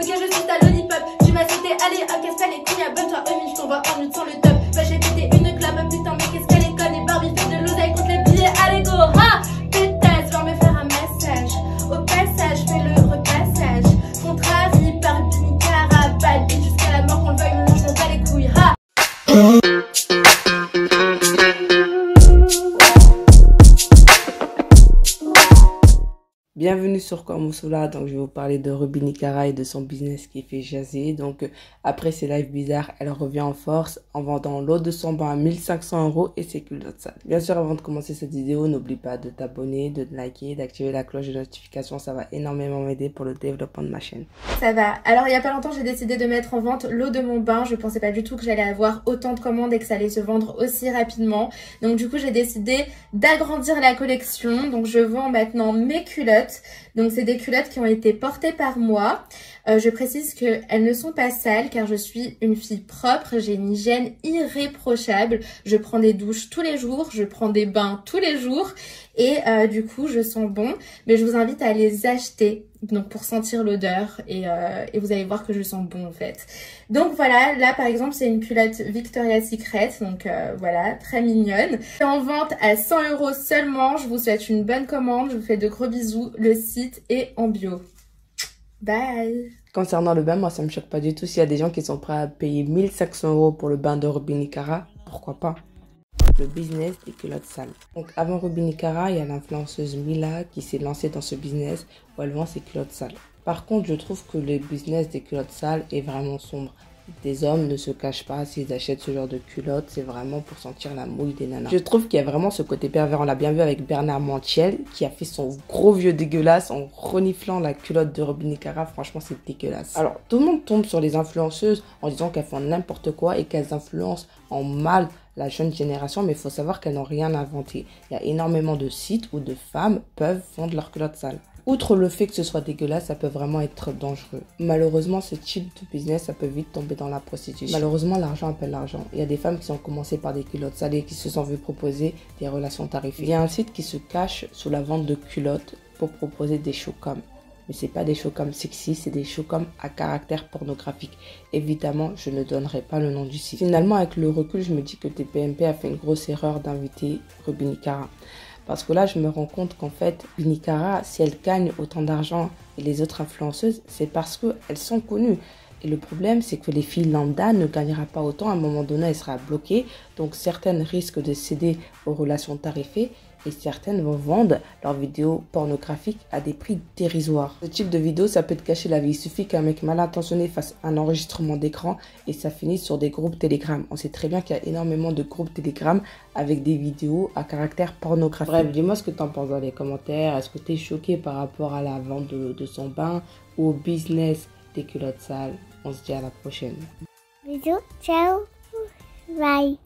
Ok, je suis ta lollipop. Tu m'as cité, allez, casse-toi les couilles, abonne-toi au je t'envoie en minute sur le top. Bah, j'ai pété une clame, putain, mais qu'est-ce qu'elle est conne. Et Barbie fait de l'oseille contre les billets, allez go, ha! Pétasse, viens me faire un massage. Au passage, fais le repassage. Contrarie par une carabane. Et jusqu'à la mort, qu'on le veuille ou non, je m'en bats les couilles, ha! Bienvenue sur Kormosoula, donc je vais vous parler de Ruby Nicara et de son business qui fait jaser. Donc après ses lives bizarres, elle revient en force en vendant l'eau de son bain à 1500 € et ses culottes sales. Bien sûr, avant de commencer cette vidéo, n'oublie pas de t'abonner, de liker, d'activer la cloche de notification, ça va énormément m'aider pour le développement de ma chaîne. Ça va. Alors il y a pas longtemps, j'ai décidé de mettre en vente l'eau de mon bain. Je pensais pas du tout que j'allais avoir autant de commandes et que ça allait se vendre aussi rapidement. Donc du coup, j'ai décidé d'agrandir la collection. Donc je vends maintenant mes culottes. Donc c'est des culottes qui ont été portées par moi. Je précise qu'elles ne sont pas sales car je suis une fille propre, j'ai une hygiène irréprochable. Je prends des douches tous les jours, je prends des bains tous les jours et du coup je sens bon. Mais je vous invite à les acheter donc pour sentir l'odeur et vous allez voir que je sens bon en fait. Donc voilà, là par exemple c'est une culotte Victoria's Secret, donc voilà, très mignonne. C'est en vente à 100 € seulement. Je vous souhaite une bonne commande, je vous fais de gros bisous. Le site est en bio. Bye. Concernant le bain, moi ça me choque pas du tout. S'il y a des gens qui sont prêts à payer 1500 € pour le bain de Ruby Nicara, pourquoi pas? Le business des culottes sales. Donc avant Ruby Nicara, il y a l'influenceuse Mila qui s'est lancée dans ce business où elle vend ses culottes sales. Par contre, je trouve que le business des culottes sales est vraiment sombre. Des hommes ne se cachent pas s'ils achètent ce genre de culottes, c'est vraiment pour sentir la mouille des nanas. Je trouve qu'il y a vraiment ce côté pervers, on l'a bien vu avec Bernard Montiel qui a fait son gros vieux dégueulasse en reniflant la culotte de Ruby Nicara, franchement c'est dégueulasse. Alors tout le monde tombe sur les influenceuses en disant qu'elles font n'importe quoi et qu'elles influencent en mal la jeune génération, mais il faut savoir qu'elles n'ont rien inventé. Il y a énormément de sites où de femmes peuvent vendre leurs culottes sales. Outre le fait que ce soit dégueulasse, ça peut vraiment être dangereux. Malheureusement, ce type de business, ça peut vite tomber dans la prostitution. Malheureusement, l'argent appelle l'argent. Il y a des femmes qui ont commencé par des culottes sales et qui se sont vues proposer des relations tarifées. Il y a un site qui se cache sous la vente de culottes pour proposer des showcams. Mais c'est pas des showcams sexy, c'est des showcams à caractère pornographique. Évidemment, je ne donnerai pas le nom du site. Finalement, avec le recul, je me dis que TPMP a fait une grosse erreur d'inviter Ruby Nicara. Parce que là, je me rends compte qu'en fait, Nicara, si elle gagne autant d'argent et les autres influenceuses, c'est parce qu'elles sont connues. Et le problème, c'est que les filles lambda ne gagnera pas autant. À un moment donné, elle sera bloquée. Donc, certaines risquent de céder aux relations tarifées et certaines vont vendre leurs vidéos pornographiques à des prix dérisoires. Ce type de vidéo, ça peut te cacher la vie. Il suffit qu'un mec mal intentionné fasse un enregistrement d'écran et ça finisse sur des groupes Telegram. On sait très bien qu'il y a énormément de groupes Telegram avec des vidéos à caractère pornographique. Bref, dis-moi ce que tu en penses dans les commentaires. Est-ce que tu es choqué par rapport à la vente de son bain ou au business des culottes sales? On se dit à la prochaine. Bisous, ciao, bye.